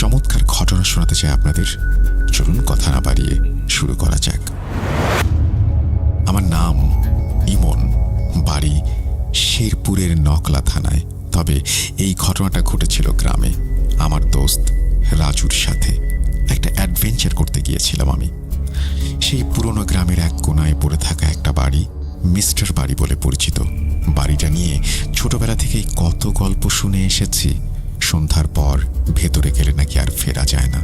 চমৎকার ঘটনা শোনাতে চাই আপনাদের। চলুন কথা না বাড়িয়ে শুরু করা যাক। আমার নাম ইমন, বাড়ি শেরপুরের নকলা থানায়। তবে এই ঘটনাটা ঘটেছিল গ্রামে। আমার দোস্ত রাজুর সাথে একটা অ্যাডভেঞ্চার করতে গিয়েছিলাম আমি। সেই পুরনো গ্রামের এক কোনায় পড়ে থাকা একটা বাড়ি, মিস্টার বাড়ি বলে পরিচিত। বাড়িটা নিয়ে ছোটবেলা থেকেই কত গল্প শুনে এসেছি। সন্ধ্যার পর ভেতরে গেলে নাকি আর ফেরা যায় না।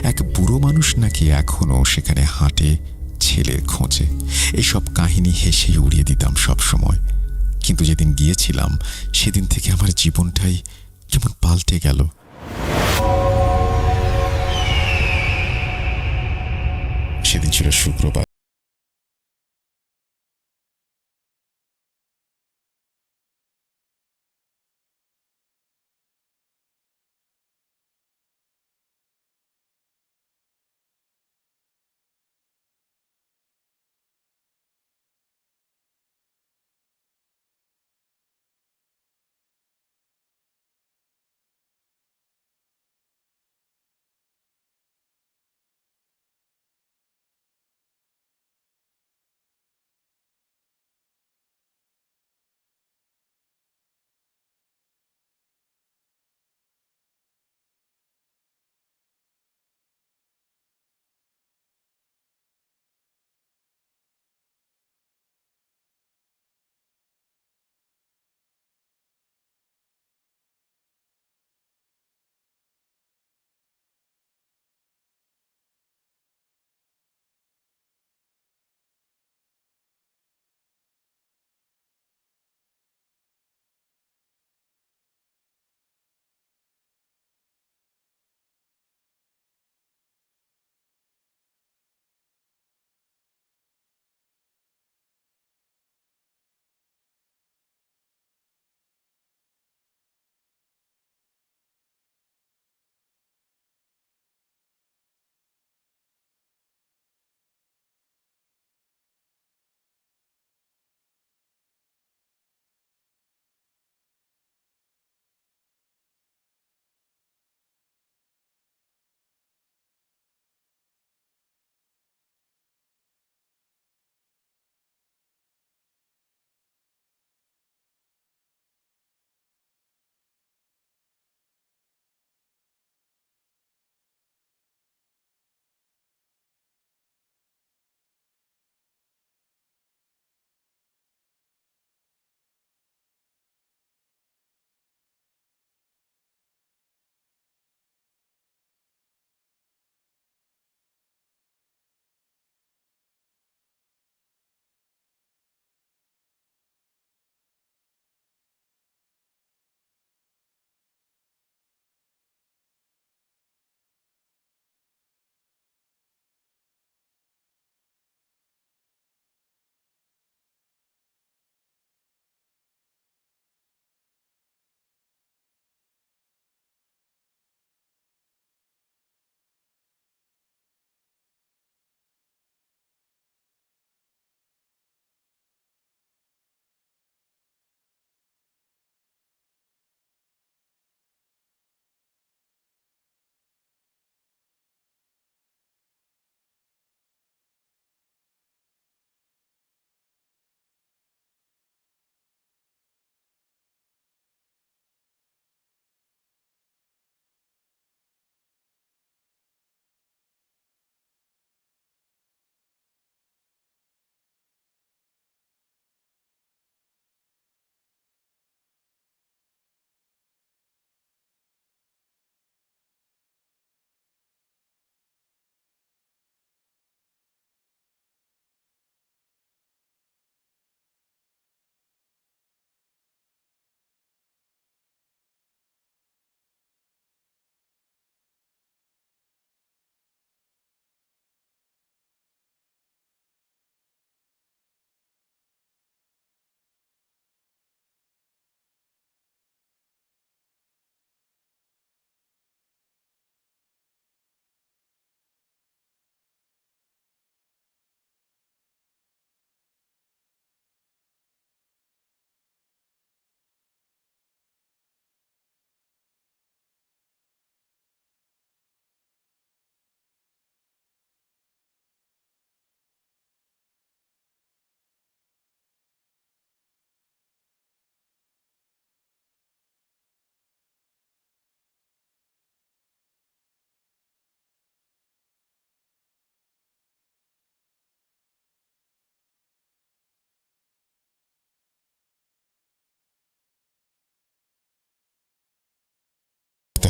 এক বুড়ো মানুষ নাকি এখনো সেখানে হাঁটে ছেলের খোঁজে। এইসব কাহিনী হেসেই উড়িয়ে দিতাম সব সময়। কিন্তু যেদিন গিয়েছিলাম সেদিন থেকে আমার জীবনটাই কেমন পাল্টে গেল। সেদিন ছিল শুক্রবার।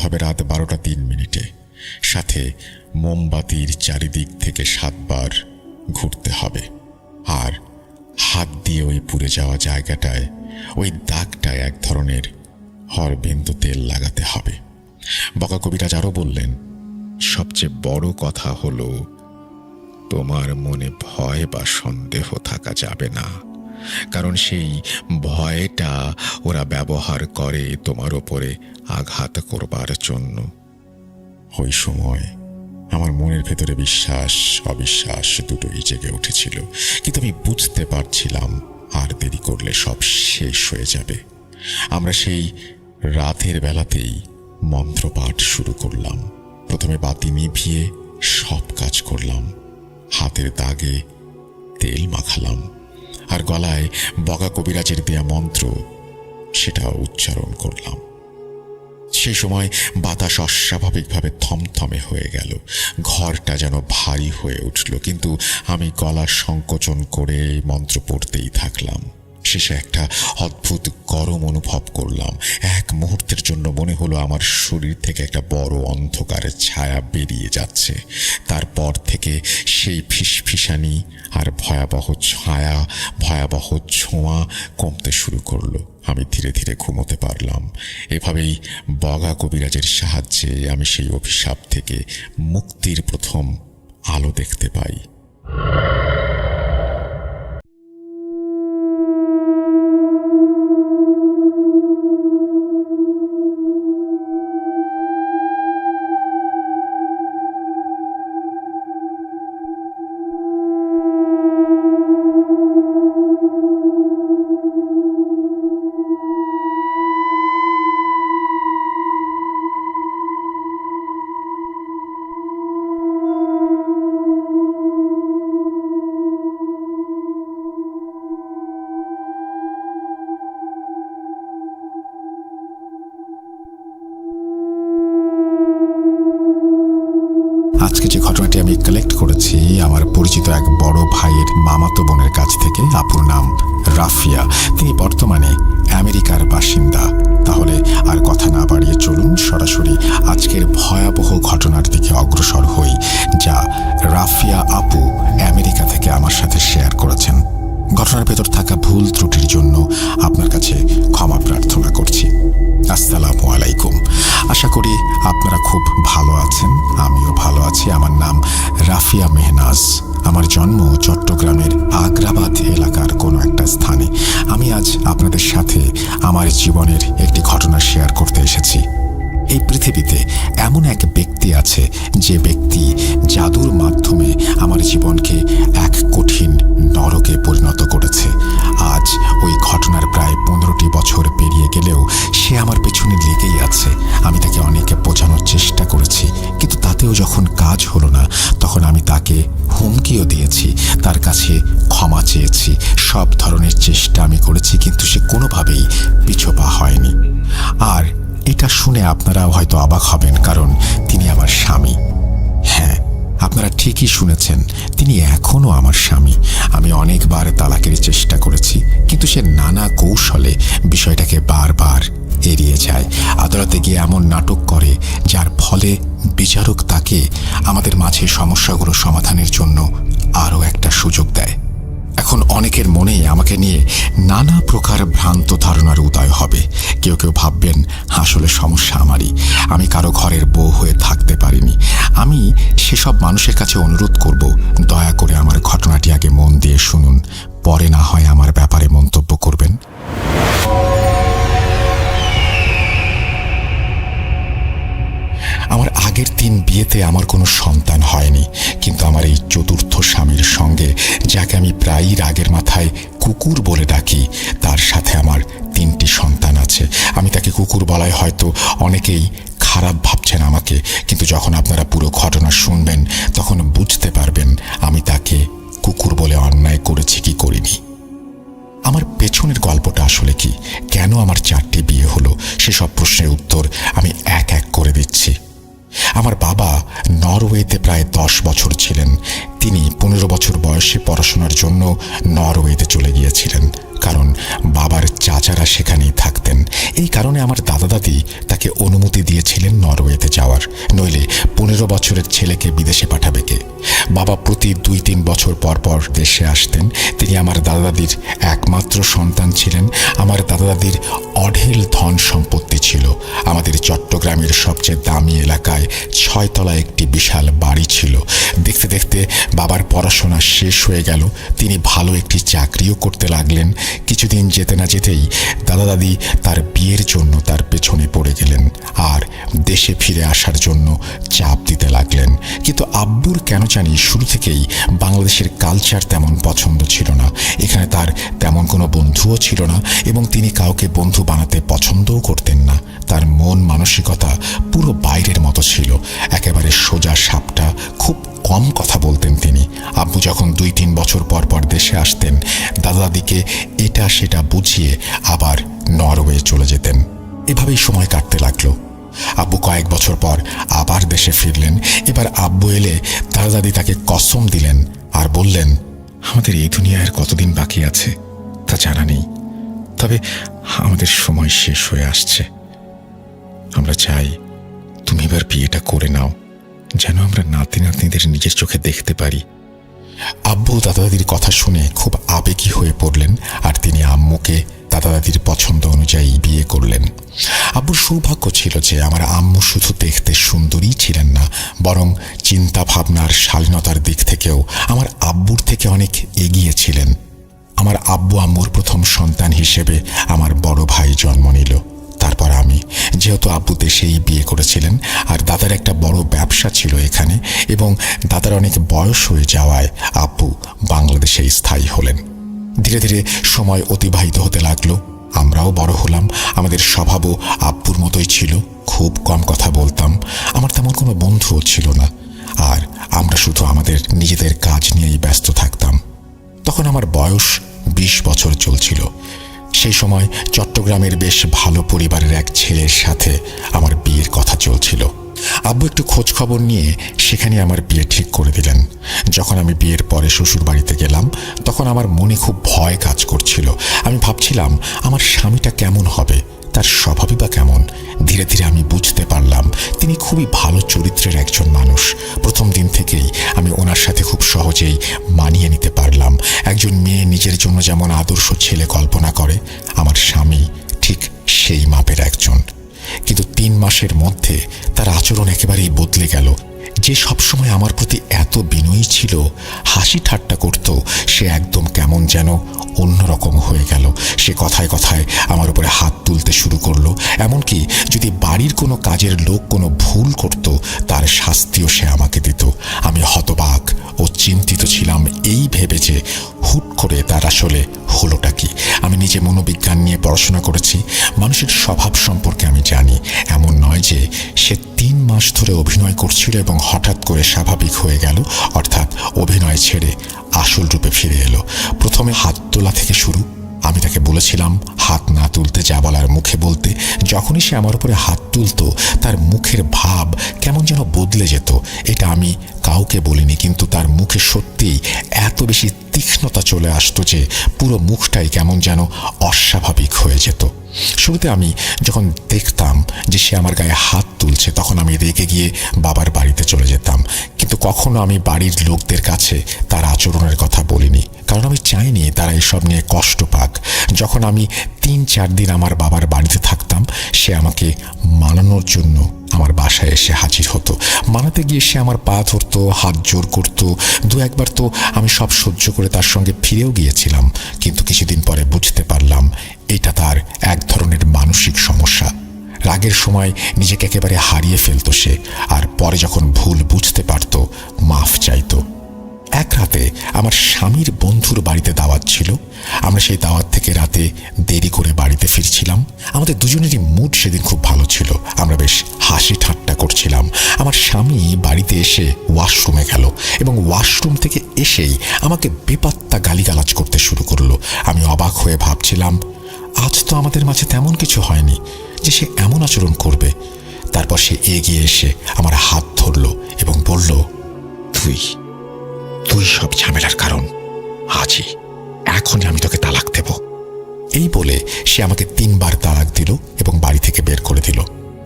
হবে রাত 12:03। সাথে মোমবাতির চারিদিক থেকে 7 বার ঘুরতে হবে। আর হাত দিয়ে ওই পুড়ে যাওয়া জায়গাটায়, ওই দাগটায় এক ধরনের হরবিন্দু তেল লাগাতে হবে। বকা কবিরাজ আরও বললেন, সবচেয়ে বড় কথা হলো তোমার মনে ভয় বা সন্দেহ থাকা যাবে না, কারণ সেই ভয়টা ওরা ব্যবহার করে তোমার ওপরে আঘাত করবার জন্য। ওই সময় আমার মনের ভেতরে বিশ্বাস অবিশ্বাস দুটোই জেগে উঠেছিল, কিন্তু আমি বুঝতে পারছিলাম আর দেরি করলে সব শেষ হয়ে যাবে। আমরা সেই রাতের বেলাতেই মন্ত্রপাঠ শুরু করলাম। প্রথমে বাতি নিভিয়ে সব কাজ করলাম, হাতের দাগে তেল মাখালাম, আর গলায় বগা কবিরাজের দেয়া মন্ত্র সেটা উচ্চারণ করলাম। সেই সময় বাতাস অস্বাভাবিকভাবে থমথমে হয়ে গেল, ঘরটা যেন ভারী হয়ে উঠল, কিন্তু আমি গলা সংকোচন করে মন্ত্র পড়তেই থাকলাম। শেষে একটা অদ্ভুত গরম অনুভব করলাম। এক মুহূর্তের জন্য মনে হলো আমার শরীর থেকে একটা বড় অন্ধকারের ছায়া বেরিয়ে যাচ্ছে। তারপর থেকে সেই ফিসফিসানি আর ভয়াবহ ছায়া, ভয়াবহ ছোঁয়া কমতে শুরু করলো। আমি ধীরে ধীরে ঘুমোতে পারলাম। এভাবেই বগা কবিরাজের সাহায্যে আমি সেই অভিশাপ থেকে মুক্তির প্রথম আলো দেখতে পাই। আজকে যে ঘটনাটি আমি কালেক্ট করেছি আমার পরিচিত এক বড় ভাইয়ের মামাতো বোনের কাছ থেকে। আপুর নাম রাফিয়া, তিনি বর্তমানে আমেরিকার বাসিন্দা। তাহলে আর কথা না বাড়িয়ে চলুন সরাসরি আজকের ভয়াবহ ঘটনার দিকে অগ্রসর হই, যা রাফিয়া আপু আমেরিকা থেকে আমার সাথে শেয়ার করেছেন। ঘটনার ভেতর থাকা ভুল ত্রুটির জন্য আপনার কাছে ক্ষমা প্রার্থনা করছি। আসসালামু আলাইকুম। আশা করি আপনারা খুব ভালো আছেন, আমিও ভালো আছি। আমার নাম রাফিয়া মেহনাজ। আমার জন্ম চট্টগ্রামের আগ্রাবাদ এলাকার কোনো একটা স্থানে। আমি আজ আপনাদের সাথে আমার জীবনের একটি ঘটনা শেয়ার করতে এসেছি। এই পৃথিবীতে এমন এক ব্যক্তি আছে যে ব্যক্তি জাদুর মাধ্যমে আমার জীবনকে এক কঠিন নরকে পরিণত করেছে। আজ ওই ঘটনার প্রায় 15টি বছর পেরিয়ে গেলেও সে আমার পেছনে লেগেই আছে। আমি তাকে অনেক বোঝানোর চেষ্টা করেছি, কিন্তু তাতেও যখন কাজ হলো না তখন আমি তাকে হুমকিও দিয়েছি, তার কাছে ক্ষমা চেয়েছি, সব ধরনের চেষ্টা আমি করেছি, কিন্তু সে কোনোভাবেই পিছপা হয়নি। আর এটা শুনে আপনারাও হয়তো অবাক হবেন, কারণ তিনি আমার স্বামী। হ্যাঁ, আপনারা ঠিকই শুনেছেন, তিনি এখনও আমার স্বামী। আমি অনেকবার তালাকের চেষ্টা করেছি, কিন্তু সে নানা কৌশলে বিষয়টাকে বারবার এড়িয়ে যায়। আদালতে গিয়ে এমন নাটক করে যার ফলে বিচারক তাকে আমাদের মাঝে সমস্যাগুলো সমাধানের জন্য আরও একটা সুযোগ দেয়। এখন অনেকের মনেই আমাকে নিয়ে নানা প্রকার ভ্রান্ত ধারণার উদয় হবে। কেউ কেউ ভাববেন আসলে সমস্যা আমারই, আমি কারো ঘরের বউ হয়ে থাকতে পারিনি। আমি সেসব মানুষের কাছে অনুরোধ করব, দয়া করে আমার ঘটনাটি আগে মন দিয়ে শুনুন, পরে না হয় আমার ব্যাপারে মন্তব্য করবেন। আমার আগের 3 বিয়েতে আমার কোনো সন্তান হয়নি, কিন্তু আমার এই চতুর্থ স্বামীর সঙ্গে, যাকে আমি প্রায়ই রাগের মাথায় কুকুর বলে ডাকি, তার সাথে আমার 3টি সন্তান আছে। আমি তাকে কুকুর বলায় হয়তো অনেকেই খারাপ ভাবছেন আমাকে, কিন্তু যখন আপনারা পুরো ঘটনা শুনবেন তখন বুঝতে পারবেন আমি তাকে কুকুর বলে অন্যায় করেছি কি করিনি। আমার পেছনের গল্পটা আসলে কি, কেন আমার 4টি বিয়ে হলো, সেসব প্রশ্নের উত্তর আমি এক এক করে দিচ্ছি। আমার বাবা নরওয়েতে প্রায় 10 বছর ছিলেন। তিনি 15 বছর বয়সে পড়াশোনার জন্য নরওয়েতে চলে গিয়েছিলেন, কারণ বাবার চাচারা সেখানেই থাকতেন। এই কারণে আমার দাদা দাদি তাকে অনুমতি দিয়েছিলেন নরওয়েতে যাওয়ার, নইলে 15 বছরের ছেলেকে বিদেশে পাঠাবে কে? বাবা প্রতি 2-3 বছর পর পর দেশে আসতেন। তিনি আমার দাদা দাদির একমাত্র সন্তান ছিলেন। আমার দাদা দাদির অঢেল ধন সম্পত্তি ছিল। আমাদের চট্টগ্রামের সবচেয়ে দামি এলাকায় 6 তলা একটি বিশাল বাড়ি ছিল। দেখতে দেখতে বাবার পড়াশোনা শেষ হয়ে গেল। তিনি ভালো একটি চাকরিও করতে লাগলেন। কিছুদিন যেতে না যেতেই দাদা দাদি তার বিয়ের জন্য তার পেছনে পড়ে গেলেন আর দেশে ফিরে আসার জন্য চাপ দিতে লাগলেন। কিন্তু আব্বুর কেন জানি শুরু থেকেই বাংলাদেশের কালচার তেমন পছন্দ ছিল না। এখানে তার তেমন কোনো বন্ধুও ছিল না এবং তিনি কাউকে বন্ধু বানাতে পছন্দও করতেন না। তার মন মানসিকতা পুরো বাইরের মতো ছিল, একেবারে সোজা সাপটা। খুব কম কথা বলতেন তিনি। আব্বু যখন 2-3 বছর পর পর দেশে আসতেন, দাদা দাদিকে এটা সেটা বুঝিয়ে আবার নরওয়ে চলে যেতেন। এভাবেই সময় কাটতে লাগলো। আব্বু কয়েক বছর পর আবার দেশে ফিরলেন। এবার আব্বু এলে দাদা দাদি তাকে কসম দিলেন আর বললেন, আমাদের এই দুনিয়ার কতদিন বাকি আছে তা জানা নেই, তবে আমাদের সময় শেষ হয়ে আসছে। আমরা চাই তুমি এবার বিয়েটা করে নাও, যেন আমরা নাতি নাতনিদের নিজের চোখে দেখতে পারি। আব্বু দাদা দাদির কথা শুনে খুব আবেগী হয়ে পড়লেন আর তিনি আম্মুকে দাদা দাদির পছন্দ অনুযায়ী বিয়ে করলেন। আব্বুর সৌভাগ্য ছিল যে আমার আম্মু শুধু দেখতে সুন্দরী ছিলেন না, বরং চিন্তা ভাবনার শালীনতার দিক থেকেও আমার আব্বুর থেকে অনেক এগিয়ে ছিলেন। আমার আব্বু আম্মুর প্রথম সন্তান হিসেবে আমার বড় ভাই জন্ম নিল। তারপর আমি, যেহেতু আব্বু দেশেই বিয়ে করেছিলেন আর দাদার একটা বড় ব্যবসা ছিল এখানে এবং দাদার অনেক বয়স হয়ে যাওয়ায় আব্বু বাংলাদেশে স্থায়ী হলেন। ধীরে ধীরে সময় অতিবাহিত হতে লাগলো। আমরাও বড় হলাম। আমাদের স্বভাবও আব্বুর মতোই ছিল, খুব কম কথা বলতাম। আমার তেমন কোনো বন্ধুও ছিল না আর আমরা শুধু আমাদের নিজেদের কাজ নিয়েই ব্যস্ত থাকতাম। তখন আমার বয়স 20 বছর চলছিল। সেই সময় চট্টগ্রামের বেশ ভালো পরিবারের এক ছেলের সাথে আমার বিয়ের কথা চলছিল। আব্বু একটু খোঁজ খবর নিয়ে সেখানে আমার বিয়ে ঠিক করে দিলেন। যখন আমি বিয়ের পরে শ্বশুর বাড়িতে গেলাম তখন আমার মনে খুব ভয় কাজ করছিল। আমি ভাবছিলাম আমার স্বামীটা কেমন হবে, তার স্বভাবই বা কেমন। ধীরে ধীরে আমি বুঝতে পারলাম তিনি খুবই ভালো চরিত্রের একজন মানুষ। প্রথম দিন থেকেই আমি ওনার সাথে খুব সহজেই মানিয়ে নিতে পারলাম। একজন মেয়ে নিজের জন্য যেমন আদর্শ ছেলে কল্পনা করে, আমার স্বামী ঠিক সেই মাপের একজন। কিন্তু 3 মাসের মধ্যে তার আচরণ একেবারেই বদলে গেল। যে সবসময় আমার প্রতি এত বিনয়ী ছিল, হাসি ঠাট্টা করত, সে একদম কেমন যেন অন্যরকম হয়ে গেল। সে কথায় কথায় আমার উপরে হাত তুলতে শুরু করলো। এমনকি যদি বাড়ির কোনো কাজের লোক কোনো ভুল করত, তার শাস্তিও সে আমাকে দিত। আমি হতবাক ও চিন্তিত ছিলাম এই ভেবে যে হুট করে তার আসলে হলোটা কি। আমি নিজে মনোবিজ্ঞান নিয়ে পড়াশোনা করেছি, মানুষের স্বভাব সম্পর্কে আমি জানি। এমন নয় যে সে 3 মাস ধরে অভিনয় করছিল এবং হঠাৎ করে স্বাভাবিক হয়ে গেল, অর্থাৎ অভিনয় ছেড়ে আসল রূপে ফিরে এলো। প্রথমে হাত তোলা থেকে শুরু। আমি তাকে বলেছিলাম হাত না তুলতে, যা বলার মুখে বলতে। যখনই সে আমার উপরে হাত তুলত তার মুখের ভাব কেমন যেন বদলে যেত। এটা আমি কাউকে বলিনি, কিন্তু তার মুখে সত্যিই এত বেশি তীক্ষ্ণতা চলে আসতো যে পুরো মুখটাই কেমন যেন অস্বাভাবিক হয়ে যেত। শুরুতে আমি যখন দেখতাম যে সে আমার গায়ে হাত তুলছে তখন আমি রেগে গিয়ে বাবার বাড়িতে চলে যেতাম, কিন্তু কখনো আমি বাড়ির লোকদের কাছে তার আচরণের কথা বলিনি, কারণ আমি চাইনি তারা এসব নিয়ে কষ্ট পাক। যখন আমি 3-4 দিন আমার বাবার বাড়িতে থাকতাম, সে আমাকে মানানোর জন্য আমার বাসায় এসে হাজির হতো। মানাতে গিয়ে সে আমার পা ধরতো, হাত জোর করতো। 2-1 বার তো আমি সব সহ্য করে তার সঙ্গে ফিরেও গিয়েছিলাম, কিন্তু কিছুদিন পরে বুঝতে পারলাম এটা তার এক ধরনের মানসিক সমস্যা। রাগের সময় নিজেকে একেবারে হারিয়ে ফেলতো সে, আর পরে যখন ভুল বুঝতে পারত মাফ চাইতো। এক রাতে আমার স্বামীর বন্ধুর বাড়িতে দাওয়াত ছিল। আমরা সেই দাওয়াত থেকে রাতে দেরি করে বাড়িতে ফিরছিলাম। আমাদের দুজনেরই মুড সেদিন খুব ভালো ছিল। আমরা বেশ হাসি ঠাট্টা করছিলাম। আমার স্বামী বাড়িতে এসে ওয়াশরুমে গেল এবং ওয়াশরুম থেকে এসেই আমাকে বেপাত্তা গালিগালাজ করতে শুরু করলো। আমি অবাক হয়ে ভাবছিলাম আজ তো আমাদের মাঝে তেমন কিছু হয়নি যে সে এমন আচরণ করবে। তারপর সে এগিয়ে এসে আমার হাত ধরল এবং বলল, তুই সব ঝামেলার কারণ। আজই, এখনই আমি তোকে তালাক দেব। এই বলে সে আমাকে 3 বার তালাক দিল এবং বাড়ি থেকে বের করে দিল।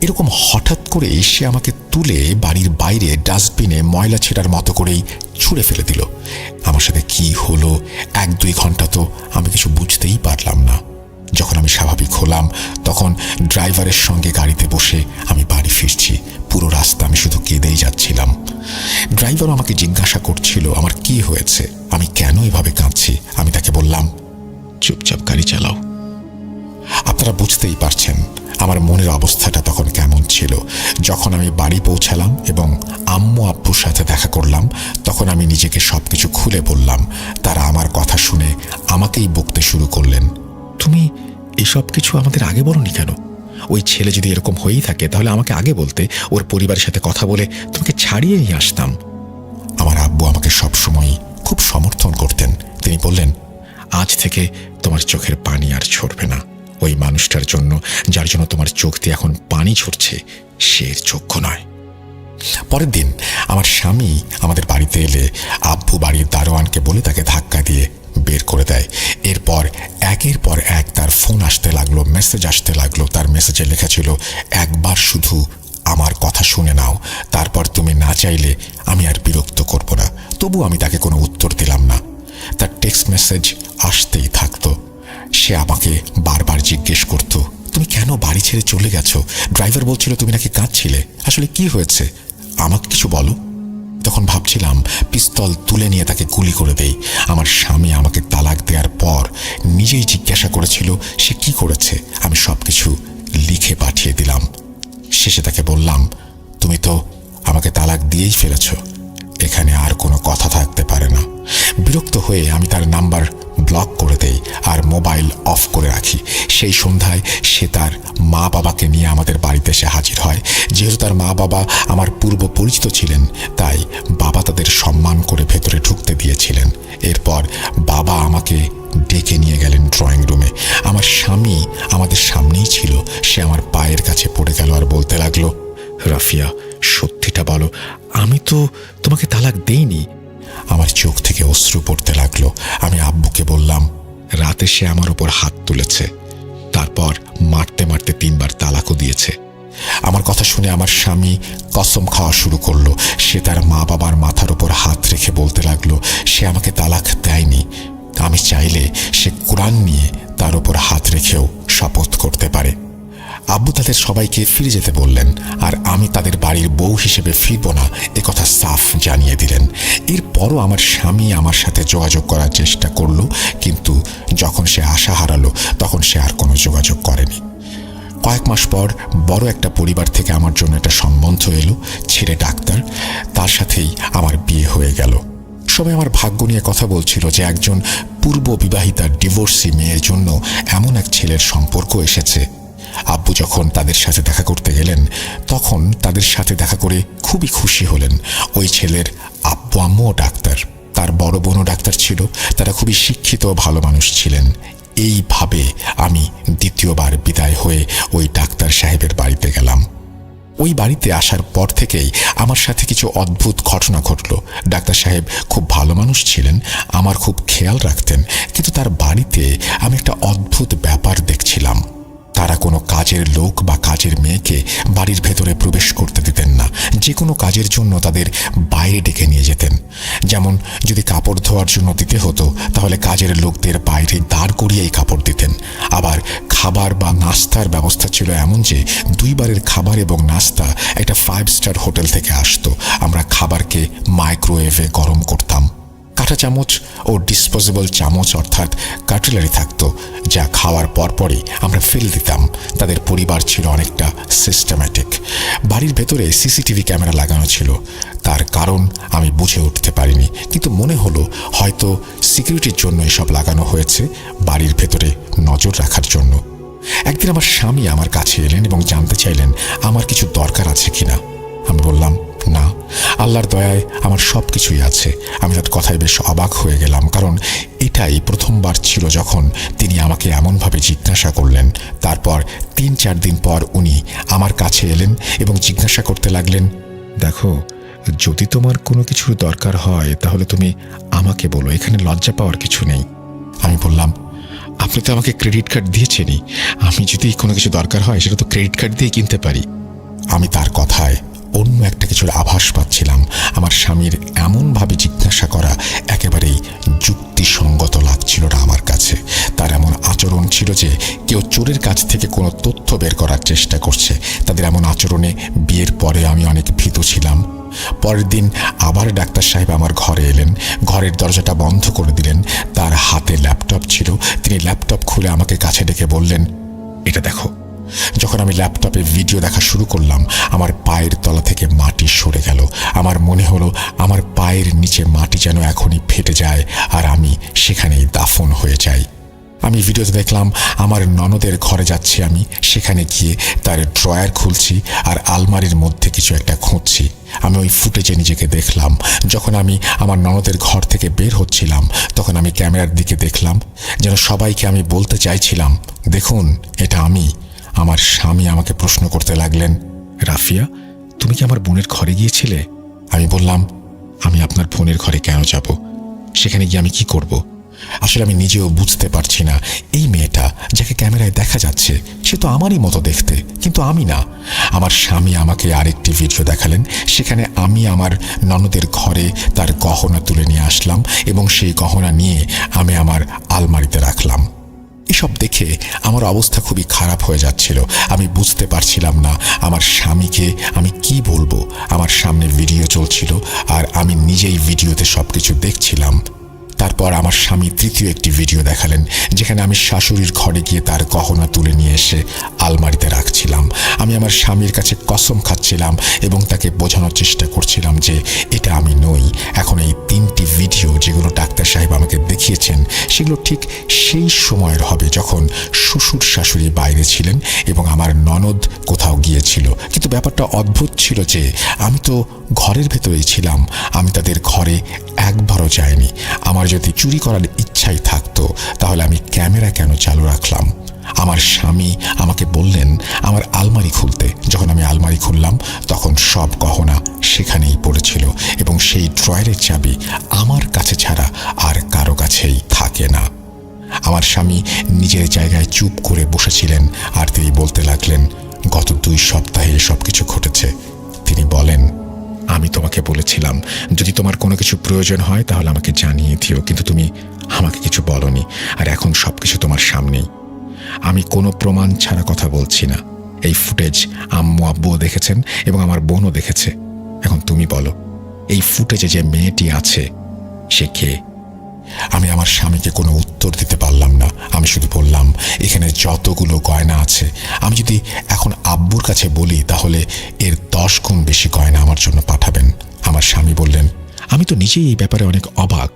এরকম হঠাৎ করে সে আমাকে তুলে বাড়ির বাইরে ডাস্টবিনে ময়লা ছেঁড়ার মতো করেই ছুঁড়ে ফেলে দিল। আমার সাথে কি হলো 1-2 ঘন্টা তো আমি কিছু বুঝতেই পারলাম না। যখন আমি স্বাভাবিক হলাম তখন ড্রাইভারের সঙ্গে গাড়িতে বসে আমি বাড়ি ফিরছি। পুরো রাস্তা আমি শুধু কেঁদেই যাচ্ছিলাম। ড্রাইভারও আমাকে জিজ্ঞাসা করছিল আমার কি হয়েছে, আমি কেন এভাবে কাঁদছি। আমি তাকে বললাম, চুপচাপ গাড়ি চালাও। আপনারা বুঝতেই পারছেন আমার মনের অবস্থাটা তখন কেমন ছিল। যখন আমি বাড়ি পৌঁছালাম এবং আম্মু আব্বুর সাথে দেখা করলাম তখন আমি নিজেকে সবকিছু খুলে বললাম। তারা আমার কথা শুনে আমাকেই বকতে শুরু করলেন। তুমি এসব কিছু আমাদের আগে বলনি কেন? ওই ছেলে যদি এরকম হয়েই থাকে তাহলে আমাকে আগে বলতে, ওর পরিবারের সাথে কথা বলে তোমাকে ছাড়িয়ে নিয়ে আসতাম। আমার আব্বু আমাকে সবসময় খুব সমর্থন করতেন। তিনি বললেন, আজ থেকে তোমার চোখের পানি আর ঝরবে না। ওই মানুষটার জন্য, যার জন্য তোমার চোখ দিয়ে এখন পানি ঝরছে, সে এর যোগ্য নয়। পরের দিন আমার স্বামী আমাদের বাড়িতে এলে আব্বু বাড়ির দারোয়ানকে বলে তাকে ধাক্কা দিয়ে বের করে দেয়। এরপর একের পর এক তার ফোন আসতে লাগলো, মেসেজ আসতে লাগলো। তার মেসেজে লেখা ছিল, একবার শুধু আমার কথা শুনে নাও, তারপর তুমি না চাইলে আমি আর বিরক্ত করব না। তবু আমি তাকে কোনো উত্তর দিলাম না। তার টেক্সট মেসেজ আসতেই থাকতো। সে আমাকে বারবার জিজ্ঞেস করত, তুমি কেন বাড়ি ছেড়ে চলে গেছো? ড্রাইভার বলছিল তুমি নাকি কাঁদছিলে, আসলে কি হয়েছে, আমাকে কিছু বলো। তখন ভাবছিলাম পিস্তল তুলে নিয়ে তাকে গুলি করে দেই। আমার স্বামী আমাকে তালাক দেওয়ার পর নিজেই জিজ্ঞাসা করেছিল সে কি করেছে। আমি সবকিছু লিখে পাঠিয়ে দিলাম। শেষে তাকে বললাম, তুমি তো আমাকে তালাক দিয়েই ফেলেছ, এখানে আর কোনো কথা থাকতে পারে না। বিরক্ত হয়ে আমি তার নাম্বার ব্লক করে দেই আর মোবাইল অফ করে রাখি। সেই সন্ধ্যায় সে তার মা বাবাকে নিয়ে আমাদের বাড়িতে এসে হাজির হয়। যেহেতু তার মা বাবা আমার পূর্ব পরিচিত ছিলেন, তাই বাবা তাদের সম্মান করে ভেতরে ঢুকতে দিয়েছিলেন। এরপর বাবা আমাকে ডেকে নিয়ে গেলেন ড্রয়িং রুমে। আমার স্বামী আমাদের সামনেই ছিল। সে আমার পায়ের কাছে পড়ে গেল আর বলতে লাগলো, রাফিয়া, সত্যিটা বলো, আমি তো তোমাকে তালাক দেইনি। আমার চোখ থেকে অশ্রু পড়তে লাগলো। আমি আব্বুকে বললাম, রাতে সে আমার উপর হাত তুলেছে, তারপর মারতে মারতে 3 বার তালাকও দিয়েছে। আমার কথা শুনে আমার স্বামী কসম খাওয়া শুরু করলো। সে তার মা বাবার মাথার উপর হাত রেখে বলতে লাগলো, সে আমাকে তালাক দেয়নি। আমি চাইলে সে কোরআন নিয়ে তার উপর হাত রেখেও শপথ করতে পারে। আব্বু তাদের সবাইকে ফিরে যেতে বললেন আর আমি তাদের বাড়ির বউ হিসেবে ফিরব না একথা সাফ জানিয়ে দিলেন। এরপরও আমার স্বামী আমার সাথে যোগাযোগ করার চেষ্টা করলো, কিন্তু যখন সে আশা হারালো তখন সে আর কোনো যোগাযোগ করেনি। কয়েক মাস পর বড় একটা পরিবার থেকে আমার জন্য একটা সম্বন্ধ এলো। ছেলে ডাক্তার, তার সাথেই আমার বিয়ে হয়ে গেল। সবাই আমার ভাগ্য নিয়ে কথা বলছিল যে একজন পূর্ব বিবাহিতা ডিভোর্সি মেয়ের জন্য এমন এক ছেলের সম্পর্ক এসেছে। আব্বু যখন তাদের সাথে দেখা করতে গেলেন তখন তাদের সাথে দেখা করে খুবই খুশি হলেন। ওই ছেলের আব্বু আম্মুও ডাক্তার, তার বড় বোনও ডাক্তার ছিল। তারা খুবই শিক্ষিত ও ভালো মানুষ ছিলেন। এইভাবে আমি দ্বিতীয়বার বিদায় হয়ে ওই ডাক্তার সাহেবের বাড়িতে গেলাম। ওই বাড়িতে আসার পর থেকেই আমার সাথে কিছু অদ্ভুত ঘটনা ঘটল। ডাক্তার সাহেব খুব ভালো মানুষ ছিলেন, আমার খুব খেয়াল রাখতেন, কিন্তু তার বাড়িতে আমি একটা অদ্ভুত ব্যাপার দেখছিলাম। তারা কোনো কাজের লোক বা কাজের মেয়েকে বাড়ির ভেতরে প্রবেশ করতে দিতেন না। যে কোনো কাজের জন্য তাদের বাইরে ডেকে নিয়ে যেতেন। যেমন যদি কাপড় ধোয়ার জন্য দিতে হতো তাহলে কাজের লোকদের বাইরে দাঁড় করিয়েই কাপড় দিতেন। আবার খাবার বা নাস্তার ব্যবস্থা ছিল এমন যে 2 বারের খাবার এবং নাস্তা একটা 5 স্টার হোটেল থেকে আসতো। আমরা খাবারকে মাইক্রোওয়েভে গরম করতাম। কাঁটা চামচ ও ডিসপোজেবল চামচ অর্থাৎ কাটলারি থাকতো, যা খাওয়ার পরপরই আমরা ফেলে দিতাম। তাদের পরিবার ছিল অনেকটা সিস্টেম্যাটিক। বাড়ির ভেতরে সিসিটিভি ক্যামেরা লাগানো ছিল। তার কারণ আমি বুঝে উঠতে পারিনি, কিন্তু মনে হলো হয়তো সিকিউরিটির জন্য এসব লাগানো হয়েছে, বাড়ির ভেতরে নজর রাখার জন্য। একদিন আমার স্বামী আমার কাছে এলেন এবং জানতে চাইলেন আমার কিছু দরকার আছে কিনা। আমি বললাম, না, আল্লাহর দয়ায় আমার সব কিছুই আছে। আমি তার কথায় বেশ অবাক হয়ে গেলাম, কারণ এটাই প্রথমবার ছিল যখন তিনি আমাকে এমনভাবে জিজ্ঞাসা করলেন। তারপর 3-4 দিন পর উনি আমার কাছে এলেন এবং জিজ্ঞাসা করতে লাগলেন, দেখো, যদি তোমার কোনো কিছুর দরকার হয় তাহলে তুমি আমাকে বলো, এখানে লজ্জা পাওয়ার কিছু নেই। আমি বললাম, আপনি তো আমাকে ক্রেডিট কার্ড দিয়েছেনই, আমি যদি কোনো কিছু দরকার হয় সেটা তো ক্রেডিট কার্ড দিয়ে কিনতে পারি। আমি তার কথায় অন্য একটা কিছুর আভাস পাচ্ছিলাম। আমার স্বামীর এমনভাবে জিজ্ঞাসা করা একেবারেই যুক্তিসঙ্গত লাগছিল না আমার কাছে। তার এমন আচরণ ছিল যে কেউ চোরের কাছ থেকে কোনো তথ্য বের করার চেষ্টা করছে। তাদের এমন আচরণে বিয়ের পরে আমি অনেক ভীতু ছিলাম। পরের দিন আবার ডাক্তার সাহেব আমার ঘরে এলেন। ঘরের দরজাটা বন্ধ করে দিলেন। তার হাতে ল্যাপটপ ছিল। তিনি ল্যাপটপ খুলে আমাকে কাছে ডেকে বললেন, এটা দেখো। যখন আমি ল্যাপটপে ভিডিও দেখা শুরু করলাম, আমার পায়ের তলা থেকে মাটি সরে গেল। আমার মনে হলো আমার পায়ের নিচে মাটি যেন এখনই ফেটে যায় আর আমি সেখানেই দাফন হয়ে যাই। আমি ভিডিওতে দেখলাম আমার ননদের ঘরে যাচ্ছি। আমি সেখানে গিয়ে তার ড্রয়ার খুলছি আর আলমারির মধ্যে কিছু একটা খুঁজছি। আমি ওই ফুটেজে নিজেকে দেখলাম। যখন আমি আমার ননদের ঘর থেকে বের হচ্ছিলাম, তখন আমি ক্যামেরার দিকে দেখলাম, যেন সবাইকে আমি বলতে চাইছিলাম, দেখুন, এটা আমি। আমার স্বামী আমাকে প্রশ্ন করতে লাগলেন, রাফিয়া, তুমি কি আমার বোনের ঘরে গিয়েছিলে? আমি বললাম, আমি আপনার বোনের ঘরে কেন যাব? সেখানে গিয়ে আমি কি করব? আসলে আমি নিজেও বুঝতে পারছি না। এই মেয়েটা যাকে ক্যামেরায় দেখা যাচ্ছে, সে তো আমারই মতো দেখতে, কিন্তু আমি না। আমার স্বামী আমাকে আরেকটি ভিডিও দেখালেন। সেখানে আমি আমার ননদের ঘরে তার গহনা তুলে নিয়ে আসলাম এবং সেই গহনা নিয়ে আমি আমার আলমারিতে রাখলাম। এসব দেখে আমার অবস্থা খুবই খারাপ হয়ে যাচ্ছিল। আমি বুঝতে পারছিলাম না আমার স্বামীকে আমি কি বলবো। আমার সামনে ভিডিও চলছিল আর আমি নিজেই ভিডিওতে সবকিছু দেখছিলাম। তারপর আমার স্বামী তৃতীয় একটি ভিডিও দেখালেন, যেখানে আমি শাশুড়ির ঘরে গিয়ে তার গহনা তুলে নিয়ে এসে আলমারিতে রাখছিলাম। আমি আমার স্বামীর কাছে কসম খাচ্ছিলাম এবং তাকে বোঝানোর চেষ্টা করছিলাম যে এটা আমি নই। এখন এই তিনটি ভিডিও যেগুলো ডাক্তার সাহেব আমাকে দেখিয়েছেন, সেগুলো ঠিক সেই সময়ের হবে যখন শ্বশুর শাশুড়ি বাইরে ছিলেন এবং আমার ননদ কোথাও গিয়েছিল। কিন্তু ব্যাপারটা অদ্ভুত ছিল যে আমি তো ঘরের ভেতরেই ছিলাম। আমি তাদের ঘরে একবারও যাইনি। আমার যদি চুরি করার ইচ্ছাই থাকতো, তাহলে আমি ক্যামেরা কেন চালু রাখলাম? আমার স্বামী আমাকে বললেন আমার আলমারি খুলতে। যখন আমি আলমারি খুললাম, তখন সব গহনা সেখানেই পড়েছিল এবং সেই ড্রয়ারের চাবি আমার কাছে ছাড়া আর কারো কাছেই থাকে না। আমার স্বামী নিজের জায়গায় চুপ করে বসেছিলেন আর তিনি বলতে লাগলেন, গত 2 সপ্তাহে এসব কিছু ঘটেছে। তিনি বলেন, আমি তোমাকে বলেছিলাম যদি তোমার কোনো কিছু প্রয়োজন হয় তাহলে আমাকে জানিয়ে দিও, কিন্তু তুমি আমাকে কিছু বলনি। আর এখন সবকিছু তোমার সামনেই। আমি কোনো প্রমাণ ছাড়া কথা বলছি না। এই ফুটেজ আম্মু আব্বুও দেখেছেন এবং আমার বোনও দেখেছে। এখন তুমি বলো, এই ফুটেজে যে মেয়েটি আছে সে কে? আমি আমার স্বামীকে কোনো উত্তর দিতে পারলাম না। আমি শুধু বললাম, এখানে যতগুলো গয়না আছে, আমি যদি এখন আব্বুর কাছে বলি তাহলে এর 10 গুণ বেশি গয়না আমার জন্য পাঠাবেন। আমার স্বামী বললেন, আমি তো নিজেই এই ব্যাপারে অনেক অবাক।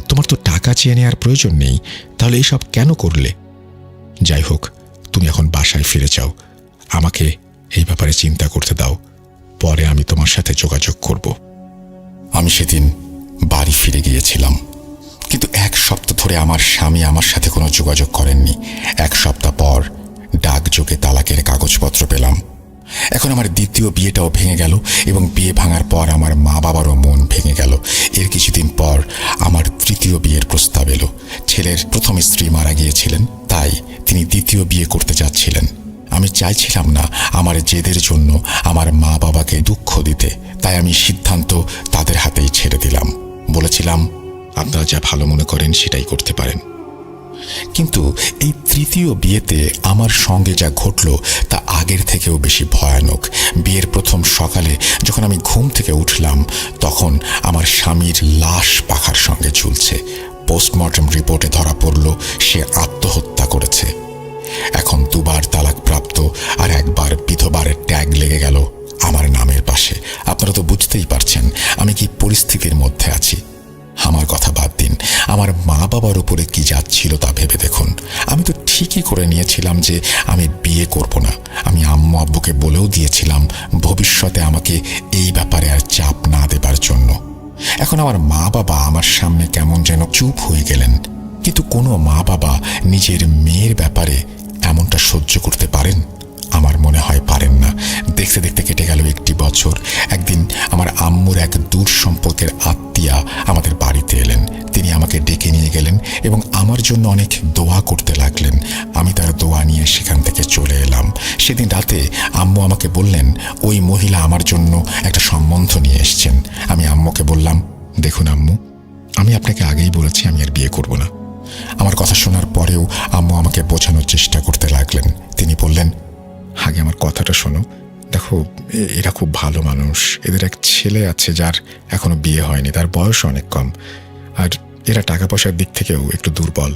তোমার তো টাকা চেয়ে নেওয়ার প্রয়োজন নেই, তাহলে এইসব কেন করলে? যাই হোক, তুমি এখন বাসায় ফিরে যাও। আমাকে এই ব্যাপারে চিন্তা করতে দাও, পরে আমি তোমার সাথে যোগাযোগ করব। আমি সেদিন বাড়ি ফিরে গিয়েছিলাম, কিন্তু 1 সপ্তাহ ধরে আমার স্বামী আমার সাথে কোনো যোগাযোগ করেননি। 1 সপ্তাহ পর ডাকযোগে তালাকের কাগজপত্র পেলাম। এখন আমার দ্বিতীয় বিয়েটাও ভেঙে গেল এবং বিয়ে ভাঙার পর আমার মা বাবারও মন ভেঙে গেল। এর কিছুদিন পর আমার তৃতীয় বিয়ের প্রস্তাব এলো। ছেলের প্রথম স্ত্রী মারা গিয়েছিলেন, তাই তিনি দ্বিতীয় বিয়ে করতে যাচ্ছিলেন। আমি চাইছিলাম না আমার জেদের জন্য আমার মা বাবাকে দুঃখ দিতে, তাই আমি সিদ্ধান্ত তাদের হাতেই ছেড়ে দিলাম। বলেছিলাম, আপনারা যা ভালো মনে করেন সেটাই করতে পারেন। কিন্তু এই তৃতীয় বিয়েতে আমার সঙ্গে যা ঘটল তা আগের থেকেও বেশি ভয়ানক। বিয়ের প্রথম সকালে যখন আমি ঘুম থেকে উঠলাম, তখন আমার স্বামীর লাশ পাখার সঙ্গে ঝুলছে। পোস্টমর্টম রিপোর্টে ধরা পড়ল সে আত্মহত্যা করেছে। এখন 2 বার তালাকপ্রাপ্ত আর 1 বার বিধবার ট্যাগ লেগে গেল আমার নামের পাশে। আপনারা তো বুঝতেই পারছেন আমি কি পরিস্থিতির মধ্যে আছি। আমার কথা বাদ দিন, আমার মা বাবার উপরে কি যাচ্ছিল তা ভেবে দেখুন। আমি তো ঠিকই করে নিয়েছিলাম যে আমি বিয়ে করব না। আমি আম্মু আব্বুকে বলেও দিয়েছিলাম ভবিষ্যতে আমাকে এই ব্যাপারে আর চাপ না দেবার জন্য। এখন আমার মা বাবা আমার সামনে কেমন যেন চুপ হয়ে গেলেন। কিন্তু কোনো মা বাবা নিজের মেয়ের ব্যাপারে এমনটা সহ্য করতে পারেন? আমার মনে হয় পারেন না। দেখতে দেখতে কেটে গেল 1 বছর। একদিন আমার আম্মুর এক দূর সম্পর্কের আত্মীয়া আমাদের বাড়িতে এলেন। তিনি আমাকে ডেকে নিয়ে গেলেন এবং আমার জন্য অনেক দোয়া করতে লাগলেন। আমি তার দোয়া নিয়ে সেখান থেকে চলে এলাম। সেদিন রাতে আম্মু আমাকে বললেন ওই মহিলা আমার জন্য একটা সম্বন্ধ নিয়ে এসছেন। আমি আম্মুকে বললাম, দেখুন আম্মু, আমি আপনাকে আগেই বলেছি আমি আর বিয়ে করব না। আমার কথা শোনার পরেও আম্মু আমাকে বোঝানোর চেষ্টা করতে লাগলেন। তিনি বললেন, আগে আমার কথাটা শোনো। দেখো, এরা খুব ভালো মানুষ। এদের এক ছেলে আছে যার এখনো বিয়ে হয়নি, তার বয়স অনেক কম, আর এরা টাকা পয়সার দিক থেকেও একটু দুর্বল।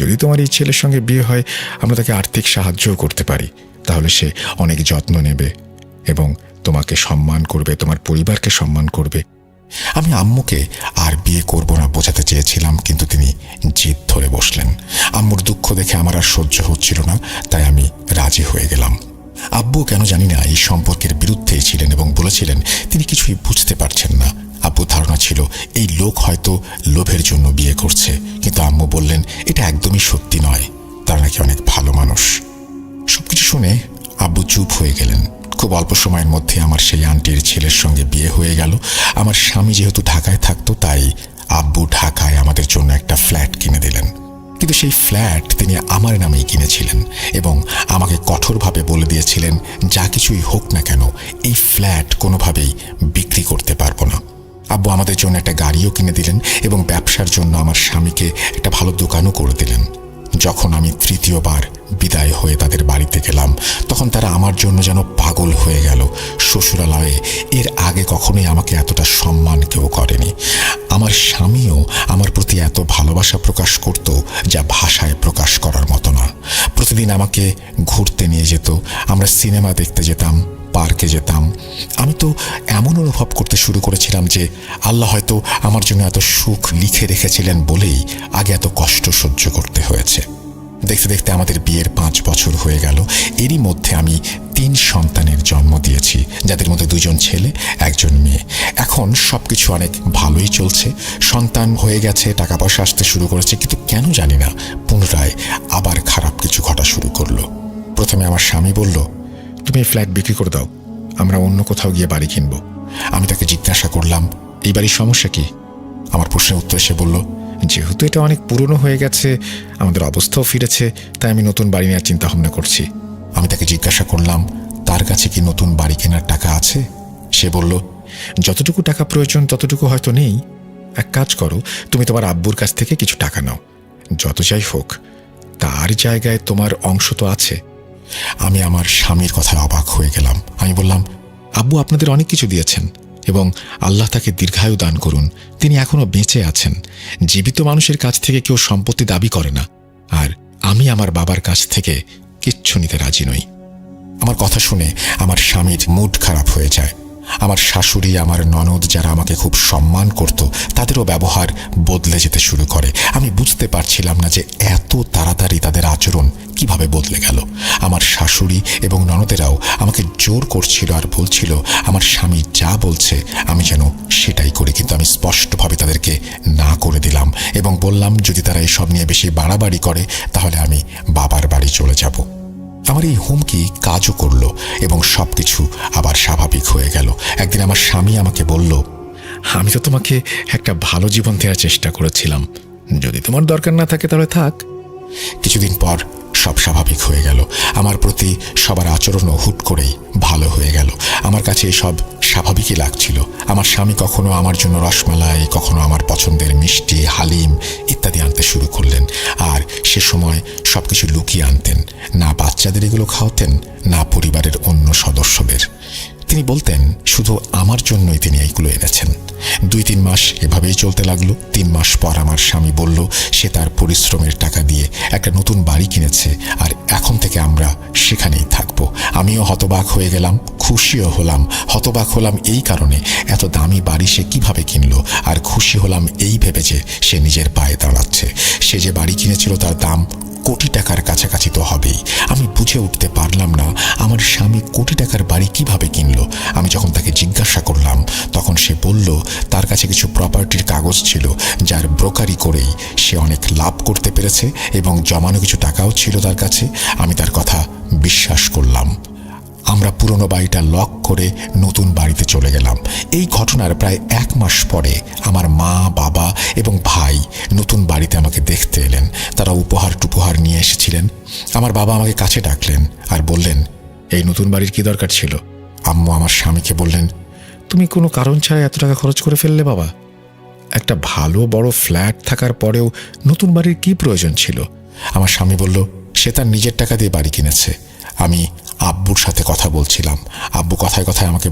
যদি তোমার এই ছেলের সঙ্গে বিয়ে হয়, আমরা তাকে আর্থিক সাহায্যও করতে পারি। তাহলে সে অনেক যত্ন নেবে এবং তোমাকে সম্মান করবে, তোমার পরিবারকে সম্মান করবে। আমি আম্মুকে আর বিয়ে করব না বোঝাতে চেয়েছিলাম, কিন্তু তিনি জিদ ধরে বসলেন। আম্মুর দুঃখ দেখে আমার আর সহ্য হচ্ছিল না, তাই আমি রাজি হয়ে গেলাম। আব্বু কেন জানি না এই সম্পর্কের বিরুদ্ধেই ছিলেন এবং বলেছিলেন তিনি কিছুই বুঝতে পারছেন না। আব্বুর ধারণা ছিল এই লোক হয়তো লোভের জন্য বিয়ে করছে, কিন্তু আম্মু বললেন এটা একদমই সত্যি নয়, তারা নাকি অনেক ভালো মানুষ। সবকিছু শুনে আব্বু চুপ হয়ে গেলেন। খুব অল্প সময়ের মধ্যে আমার সেই আন্টির ছেলের সঙ্গে বিয়ে হয়ে গেল। আমার স্বামী যেহেতু ঢাকায় থাকতো, তাই আব্বু ঢাকায় আমাদের জন্য একটা ফ্ল্যাট কিনে দিলেন। কিন্তু সেই ফ্ল্যাট তিনি আমার নামেই কিনেছিলেন এবং আমাকে কঠোরভাবে বলে দিয়েছিলেন যা কিছুই হোক না কেন এই ফ্ল্যাট কোনোভাবেই বিক্রি করতে পারবো না। আব্বু আমাদের জন্য একটা গাড়িও কিনে দিলেন এবং ব্যবসার জন্য আমার স্বামীকে একটা ভালো দোকানও করে দিলেন। যখন আমি তৃতীয়বার বিদায় হয়ে তাদের বাড়িতে গেলাম, তখন তারা আমার জন্য যেন পাগল হয়ে গেল। শ্বশুরালয়ে এর আগে কখনোই আমাকে এতটা সম্মান কেউ করেনি। আমার স্বামীও আমার প্রতি এত ভালোবাসা প্রকাশ করত যা ভাষায় প্রকাশ করার মতো না। প্রতিদিন আমাকে ঘুরতে নিয়ে যেত, আমরা সিনেমা দেখতে যেতাম, পার্কে যেতাম। আমি তো এমন অনুভব করতে শুরু করেছিলাম যে আল্লাহ হয়তো আমার জন্য এত সুখ লিখে রেখেছিলেন বলেই আগে এত কষ্ট সহ্য করতে হয়েছে। দেখতে দেখতে আমাদের বিয়ের 5 বছর হয়ে গেল। এরই মধ্যে আমি 3 সন্তানের জন্ম দিয়েছি, যাদের মধ্যে 2জন ছেলে, 1জন মেয়ে। এখন সবকিছু অনেক ভালোই চলছে। সন্তান হয়ে গেছে, টাকা পয়সা আসতে শুরু করেছে, কিন্তু কেন জানি না পুনরায় আবার খারাপ কিছু ঘটা শুরু করলো। প্রথমে আমার স্বামী বলল, তুমি এই ফ্ল্যাট বিক্রি করে দাও, আমরা অন্য কোথাও গিয়ে বাড়ি কিনব। আমি তাকে জিজ্ঞাসা করলাম, এই বাড়ির সমস্যা কি? আমার প্রশ্নের উত্তরে সে বলল, যেহেতু এটা অনেক পুরনো হয়ে গেছে, আমাদের অবস্থাও ফিরেছে, তাই আমি নতুন বাড়ি নেওয়ার চিন্তা ভাবনা করছি। আমি তাকে জিজ্ঞাসা করলাম, তার কাছে কি নতুন বাড়ি কেনার টাকা আছে? সে বলল, যতটুকু টাকা প্রয়োজন ততটুকু হয়তো নেই। এক কাজ করো, তুমি তোমার আব্বুর কাছ থেকে কিছু টাকা নাও, যত যাই হোক তার জায়গায় তোমার অংশ তো আছে। আমি আমার স্বামীর কথায় অবাক হয়ে গেলাম। আমি বললাম, আব্বু আপনাদের অনেক কিছু দিয়েছেন এবং আল্লাহ তাকে দীর্ঘায়ু দান করুন, তিনি এখনো বেঁচে আছেন। জীবিত মানুষের কাছ থেকে কেউ সম্পত্তি দাবি করে না, আর আমি আমার বাবার কাছ থেকে কিচ্ছু নিতে রাজি নই। আমার কথা শুনে আমার স্বামীর মুড খারাপ হয়ে যায়। আমার শাশুড়ি, আমার ননদ যারা আমাকে খুব সম্মান করত, তাদেরও ব্যবহার বদলে যেতে শুরু করে। আমি বুঝতে পারছিলাম না যে এত তাড়াতাড়ি তাদের আচরণ কিভাবে বদলে গেল। আমার শাশুড়ি এবং ননদেরাও আমাকে জোর করছিল আর বলছিল আমার স্বামী যা বলছে আমি যেন সেটাই করি, কিন্তু আমি স্পষ্টভাবে তাদেরকে না করে দিলাম এবং বললাম যদি তারা এসব নিয়ে বেশি বাড়াবাড়ি করে তাহলে আমি বাবার বাড়ি চলে যাব। আমার এই হুমকি কাজও করলো এবং সবকিছু আবার স্বাভাবিক হয়ে গেল। একদিন আমার স্বামী আমাকে বলল, আমি তো তোমাকে একটা ভালো জীবন দেওয়ার চেষ্টা করেছিলাম, যদি তোমার দরকার না থাকে তাহলে থাক। কিছুদিন পর সব স্বাভাবিক হয়ে গেল। আমার প্রতি সবার আচরণও হুট করেই ভালো হয়ে গেল। আমার কাছে সব স্বাভাবিকই লাগছিল। আমার স্বামী কখনো আমার জন্য রসমালাই, কখনো আমার পছন্দের মিষ্টি, হালিম ইত্যাদি আনতে শুরু করলেন, আর সে সময় সব কিছু লুকিয়ে আনতেন। না বাচ্চাদের এগুলো খাওয়াতেন, না পরিবারের অন্য সদস্যদের। তিনি বলতেন শুধু আমার জন্যই তিনি এইগুলো এনেছেন। 2-3 মাস এভাবেই চলতে লাগলো। 3 মাস পর আমার স্বামী বলল সে তার পরিশ্রমের টাকা দিয়ে একটা নতুন বাড়ি কিনেছে আর এখন থেকে আমরা সেখানেই থাকবো। আমিও হতবাক হয়ে গেলাম, খুশিও হলাম। হতবাক হলাম এই কারণে এত দামি বাড়ি সে কিভাবে কিনলো, আর খুশি হলাম এই ভেবে যে সে নিজের পায়ে দাঁড়াচ্ছে। সে যে বাড়ি কিনেছিল তার দাম কোটি টাকার কাছাকাছি তো হবেই। আমি বুঝে উঠতে পারলাম না আমার স্বামী কোটি টাকার বাড়ি কিভাবে কিনলো। আমি যখন তাকে জিজ্ঞাসা করলাম তখন সে বলল তার কাছে কিছু প্রপার্টির কাগজ ছিল যার ব্রোকারি করেই সে অনেক লাভ করতে পেরেছে এবং জমানো কিছু টাকাও ছিল তার কাছে। আমি তার কথা বিশ্বাস করলাম। আমরা পুরনো বাড়িটা লক করে নতুন বাড়িতে চলে গেলাম। এই ঘটনার প্রায় 1 মাস পরে আমার মা, বাবা এবং ভাই নতুন বাড়িতে আমাকে দেখতে এলেন। তারা উপহার টুপহার নিয়ে এসেছিলেন। আমার বাবা আমাকে কাছে ডাকলেন আর বললেন, এই নতুন বাড়ির কি দরকার ছিল? আম্মু আমার স্বামীকে বললেন, তুমি কোনো কারণ ছাড়া এত টাকা খরচ করে ফেললে বাবা? একটা ভালো বড় ফ্ল্যাট থাকার পরেও নতুন বাড়ির কি প্রয়োজন ছিল? আমার স্বামী বলল, সে তার নিজের টাকা দিয়ে বাড়ি কিনেছে। আমি আব্বুর সাথে কথা বলছিলাম। আব্বু কথায় কথায় আমাকে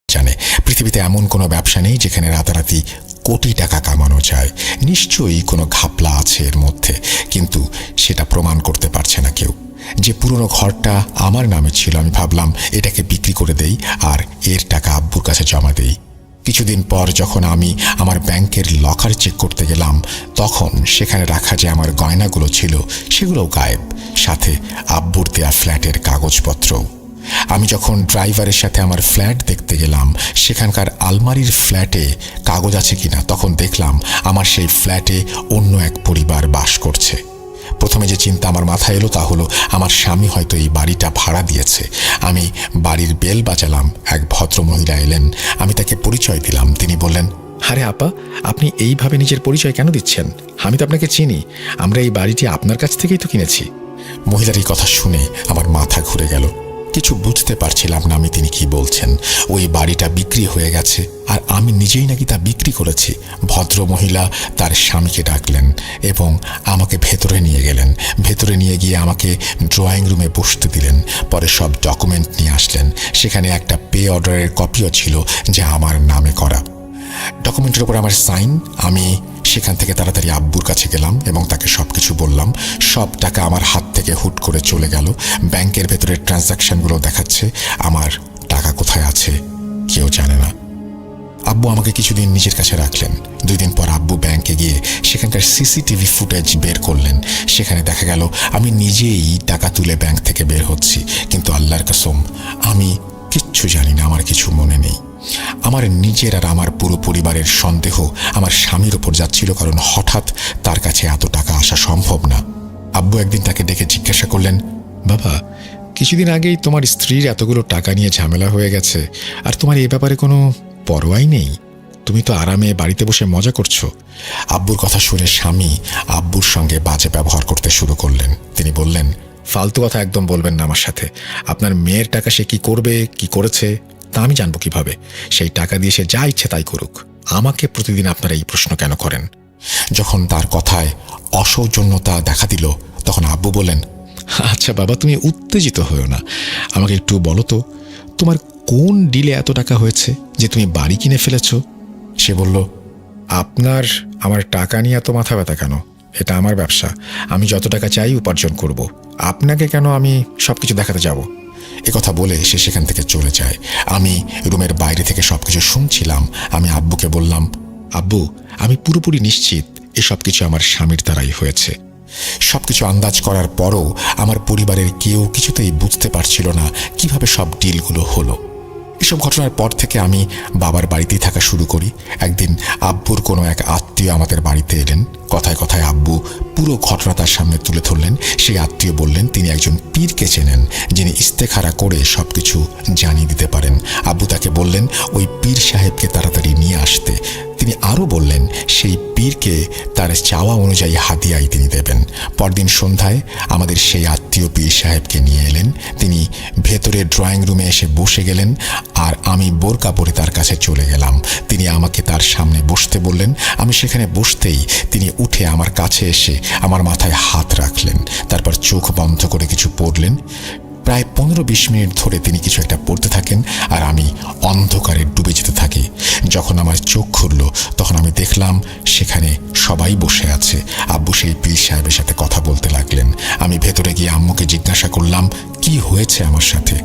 জানে, পৃথিবীতে এমন কোনো ব্যবসা নেই যেখানে রাতারাতি কোটি টাকা কামানো যায়। নিশ্চয়ই কোনো ঘাপলা আছে এর মধ্যে, কিন্তু সেটা প্রমাণ করতে পারছে না কেউ। যে পুরনো ঘরটা আমার নামে ছিল, আমি ভাবলাম এটাকে বিক্রি করে দেই আর এর টাকা আব্বুর কাছে জমা দেই। কিছুদিন পর যখন আমি আমার ব্যাংকের লকার চেক করতে গেলাম, তখন সেখানে রাখা যে আমার গয়নাগুলো ছিল সেগুলোও গায়েব, সাথে আব্বুর দেয়া ফ্ল্যাটের কাগজপত্রও। আমি যখন ড্রাইভারের সাথে আমার ফ্ল্যাট দেখতে গেলাম, সেখানকার আলমারির ফ্ল্যাটে কাগজ আছে কিনা, তখন দেখলাম আমার সেই ফ্ল্যাটে অন্য এক পরিবার বাস করছে। প্রথমে যে চিন্তা আমার মাথায় এলো তা হলো আমার স্বামী হয়তো এই বাড়িটা ভাড়া দিয়েছে। আমি বাড়ির বেল বাজালাম, এক ভদ্রমহিলা এলেন। আমি তাকে পরিচয় দিলাম। তিনি বললেন, আরে আপা, আপনি এইভাবে নিজের পরিচয় কেন দিচ্ছেন? আমি তো আপনাকে চিনি, আমরা এই বাড়িটি আপনার কাছ থেকেই তো কিনেছি। মহিলার এই কথা শুনে আমার মাথা ঘুরে গেল। কিছু বুঝতে পারছিলাম না আমি তিনি কি বলছেন। ওই বাড়িটা বিক্রি হয়ে গেছে আর আমি নিজেই নাকি তা বিক্রি করেছি। ভদ্র মহিলা তার স্বামীকে ডাকলেন এবং আমাকে ভেতরে নিয়ে গেলেন। ভেতরে নিয়ে গিয়ে আমাকে ড্রয়িং রুমে বসতে দিলেন। পরে সব ডকুমেন্ট নিয়ে আসলেন। সেখানে একটা পে অর্ডারের কপিও ছিল যা আমার নামে করা। ডকুমেন্টের উপর আমার সাইন। আমি সেখান থেকে তাড়াতাড়ি আব্বুর কাছে গেলাম এবং তাকে সবকিছু বললাম। সব টাকা আমার হাত থেকে হুট করে চলে গেল। ব্যাংকের ভেতরের ট্রানজ্যাকশনগুলো দেখাচ্ছে। আমার টাকা কোথায় আছে কেউ জানে না। আব্বু আমাকে কিছুদিন নিজের কাছে রাখলেন। 2 দিন পর আব্বু ব্যাংকে গিয়ে সেখানকার সিসিটিভি ফুটেজ বের করলেন। সেখানে দেখা গেল আমি নিজেই টাকা তুলে ব্যাংক থেকে বের হচ্ছি, কিন্তু আল্লাহর কসম আমি কিচ্ছু জানি না, আমার কিছু মনে নেই। আমার নিজের আর আমার পুরো পরিবারের সন্দেহ আমার স্বামীর ওপর যাচ্ছিল, কারণ হঠাৎ তার কাছে এত টাকা আসা সম্ভব না। আব্বু একদিন তাকে ডেকে জিজ্ঞাসা করলেন, বাবা, কিছুদিন আগেই তোমার স্ত্রীর এতগুলো টাকা নিয়ে ঝামেলা হয়ে গেছে, আর তোমার এই ব্যাপারে কোনো পরোয়াই নেই? তুমি তো আরামে বাড়িতে বসে মজা করছো। আব্বুর কথা শুনে স্বামী আব্বুর সঙ্গে বাজে ব্যবহার করতে শুরু করলেন। তিনি বললেন, ফালতু কথা একদম বলবেন না আমার সাথে। আপনার মেয়ের টাকা সে কি করবে, কি করেছে তা আমি জানবো কিভাবে? সেই টাকা দিয়ে সে যা ইচ্ছে তাই করুক। আমাকে প্রতিদিন আপনারা এই প্রশ্ন কেন করেন? যখন তার কথায় অসৌজন্যতা দেখা দিল, তখন আব্বু বলেন, আচ্ছা বাবা, তুমি উত্তেজিত হয়েও না। আমাকে একটু বলো তো, তোমার কোন ডিলে এত টাকা হয়েছে যে তুমি বাড়ি কিনে ফেলেছ? সে বলল, আপনার আমার টাকা নিয়ে এত মাথা ব্যথা কেন? এটা আমার ব্যবসা, আমি যত টাকা চাই উপার্জন করব। আপনাকে কেন আমি সবকিছু দেখাতে যাব? কথা বলে সে সেখান থেকে চলে যায়। আমি রুমের বাইরে থেকে সবকিছু শুনছিলাম। আমি আব্বুকে বললাম, আব্বু, আমি পুরোপুরি নিশ্চিত এসব কিছু আমার স্বামীর দ্বারাই হয়েছে। সবকিছু আন্দাজ করার পরও আমার পরিবারের কেউ কিছুতেই বুঝতে পারছিল না কিভাবে সব ডিলগুলো হলো। এসব ঘটনার পর থেকে আমি বাবার বাড়িতেই থাকা শুরু করি। একদিন আব্বুর কোনো এক আত্মীয় আমাদের বাড়িতে এলেন। কথায় কথায় আব্বু পুরো ঘটনা তার সামনে তুলে ধরলেন। সেই আত্মীয় বললেন তিনি একজন পীরকে চেনেন, যিনি ইস্তেখারা করে সবকিছু জানিয়ে দিতে পারেন। আব্বু তাকে বললেন ওই পীর সাহেবকে তাড়াতাড়ি নিয়ে আসতে। তিনি আরও বললেন সেই পীরকে তার চাওয়া অনুযায়ী হাদিয়াই তিনি দেবেন। পরদিন সন্ধ্যায় আমাদের সেই আত্মীয় পীর সাহেবকে নিয়ে এলেন। তিনি ভেতরের ড্রয়িং রুমে এসে বসে গেলেন, আর আমি বোরকা পরে তার কাছে চলে গেলাম। তিনি আমাকে তার সামনে বসতে বললেন। আমি সেখানে বসতেই তিনি উঠে আমার কাছে এসে আমার মাথায় হাত রাখলেন। তারপর চোখ বন্ধ করে কিছু পড়লেন। প্রায় 15-20 মিনিট ধরে তিনি কিছু একটা পড়তে থাকেন, আর আমি অন্ধকারে ডুবে যেতে থাকি। যখন আমার চোখ খুলল, তখন আমি দেখলাম সেখানে সবাই বসে আছে। আব্বু সেই পীর সাহেবের সাথে কথা বলতে লাগলেন। আমি ভেতরে গিয়ে আম্মুকে জিজ্ঞাসা করলাম কি হয়েছে আমার সাথে,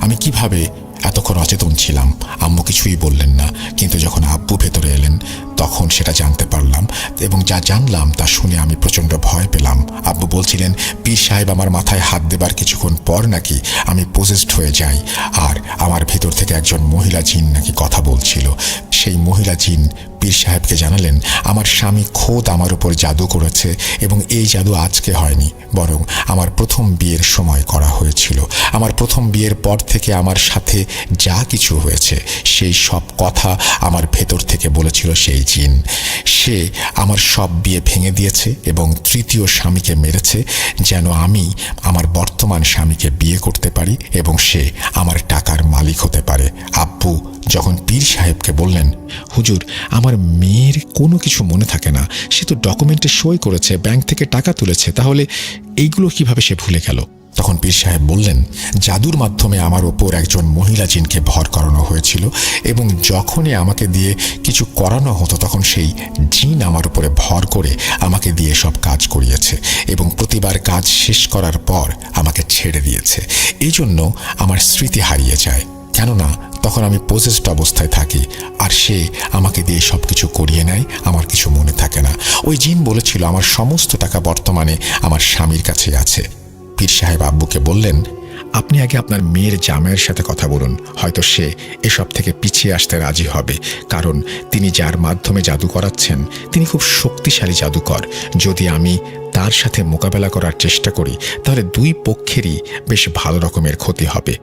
আমি কিভাবে এতক্ষণ অচেতন ছিলাম। আম্মু কিছুই বললেন না, কিন্তু যখন আব্বু ভেতরে এলেন তখন সেটা জানতে পারলাম, এবং যা জানলাম তা শুনে আমি প্রচণ্ড ভয় পেলাম। আব্বু বলছিলেন পীর সাহেব আমার মাথায় হাত দেবার কিছুক্ষণ পর নাকি আমি পজেসড হয়ে যাই, আর আমার ভেতর থেকে একজন মহিলা জিন নাকি কথা বলছিল। সেই মহিলা জিন পীর সাহেবকে জানালেন আমার স্বামী খোদ আমার উপর জাদু করেছে, এবং এই জাদু আজকে হয়নি, বরং আমার প্রথম বিয়ের সময় করা হয়েছিল। আমার প্রথম বিয়ের পর থেকে আমার সাথে যা কিছু হয়েছে সেই সব কথা আমার ভেতর থেকে বলেছিল সেই জিন। সে আমার সব বিয়ে ভেঙে দিয়েছে এবং তৃতীয় স্বামীকে মেরেছে, যেন আমি আমার বর্তমান স্বামীকে বিয়ে করতে পারি এবং সে আমার টাকার মালিক হতে পারে। আব্বু যখন পীর সাহেবকে বললেন, হুজুর, আমার মেয়ের কোনো কিছু মনে থাকে না, সে তো ডকুমেন্টে সই করেছে, ব্যাংক থেকে টাকা তুলেছে, তাহলে এইগুলো কিভাবে সে ভুলে গেল? তখন পীর সাহেব বললেন জাদুর মাধ্যমে আমার ওপর একজন মহিলা জিনকে ভর করানো হয়েছিল, এবং যখনই আমাকে দিয়ে কিছু করানো হতো তখন সেই জিন আমার উপরে ভর করে আমাকে দিয়ে সব কাজ করিয়েছে, এবং প্রতিবার কাজ শেষ করার পর আমাকে ছেড়ে দিয়েছে। এই জন্য আমার স্মৃতি হারিয়ে যায়, কেননা তখন আমি পজেসড অবস্থায় থাকি, আর সে আমাকে দিয়ে সব কিছু করিয়ে নেয়, আমার কিছু মনে থাকে না। ওই জিন বলেছিল আমার সমস্ত টাকা বর্তমানে আমার স্বামীর কাছে আছে। পীর সাহেব আব্বুকে বললেন, আপনি আগে আপনার মেয়ের জামাইয়ের সাথে কথা বলুন, হয়তো সে এসব থেকে পিছিয়ে আসতে রাজি হবে, কারণ তিনি যার মাধ্যমে জাদু করাচ্ছেন তিনি খুব শক্তিশালী জাদুকর। যদি আমি তার সাথে মোকাবেলা করার চেষ্টা করি তাহলে দুই পক্ষেরই বেশ ভালো রকমের ক্ষতি হবে।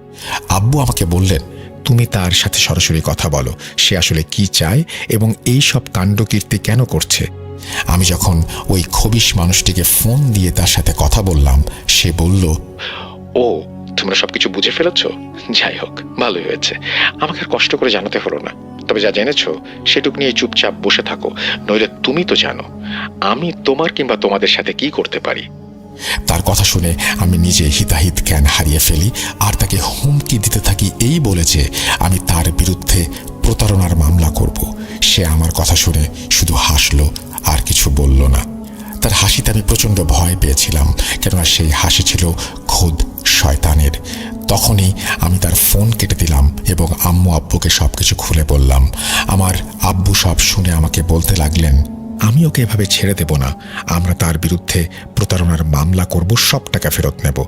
আব্বু আমাকে বললেন, তুমি তার সাথে সরাসরি কথা বলো, সে আসলে কি চায় এবং এই সব কাণ্ডকীর্তি কেন করছে। আমি যখন ওই খবিশ মানুষটিকে ফোন দিয়ে তার সাথে কথা বললাম, সে বলল, ও, তোমরা সবকিছু বুঝে ফেলেছ? যাই হোক, ভালোই হয়েছে, আমাকে আর কষ্ট করে জানাতে হলো না। তবে যা জেনেছ সেটুক নিয়ে চুপচাপ বসে থাকো, নইলে তুমি তো জানো আমি তোমার কিংবা তোমাদের সাথে কি করতে পারি। তার কথা শুনে আমি নিজে হিতাহিত জ্ঞান হারিয়ে ফেলি, আর তাকে হুমকি দিতে থাকি এই বলে যে আমি তার বিরুদ্ধে প্রতারণার মামলা করব। সে আমার কথা শুনে শুধু হাসলো, আর কিছু বলল না। তার হাসিতে আমি প্রচণ্ড ভয় পেয়েছিলাম, কেননা সেই হাসি ছিল খোদ শয়তানের। তখনই আমি তার ফোন কেটে দিলাম এবং আম্মু আব্বুকে সব কিছু খুলে বললাম। আমার আব্বু সব শুনে আমাকে বলতে লাগলেন, আমি ওকে এভাবে ছেড়ে দেব না, আমরা তার বিরুদ্ধে প্রতারণার মামলা করব, সব টাকা ফেরত নেব।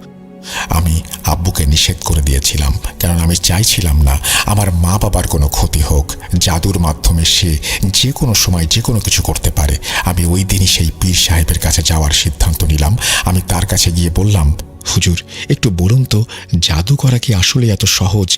আমি আব্বুকে নিষেধ করে দিয়েছিলাম, কারণ আমি চাইছিলাম না আমার মা বাবার কোনো ক্ষতি হোক। জাদুর মাধ্যমে সে যে কোনো সময় যে কোনো কিছু করতে পারে। আমি ওই দিনই সেই পীর সাহেবের কাছে যাওয়ার সিদ্ধান্ত নিলাম। আমি তার কাছে গিয়ে বললাম, হুজুর, একটু বলুন তো, জাদু করা কি আসলে এত সহজ?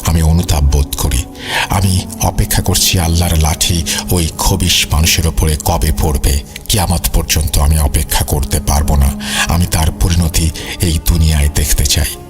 আমি অনুতাপ বোধ করি। আমি অপেক্ষা করছি আল্লাহর লাঠি ওই খবিশ মানুষের ওপরে কবে পড়বে। কিয়ামত পর্যন্ত আমি অপেক্ষা করতে পারবো না। আমি তার পরিণতি এই দুনিয়ায় দেখতে চাই।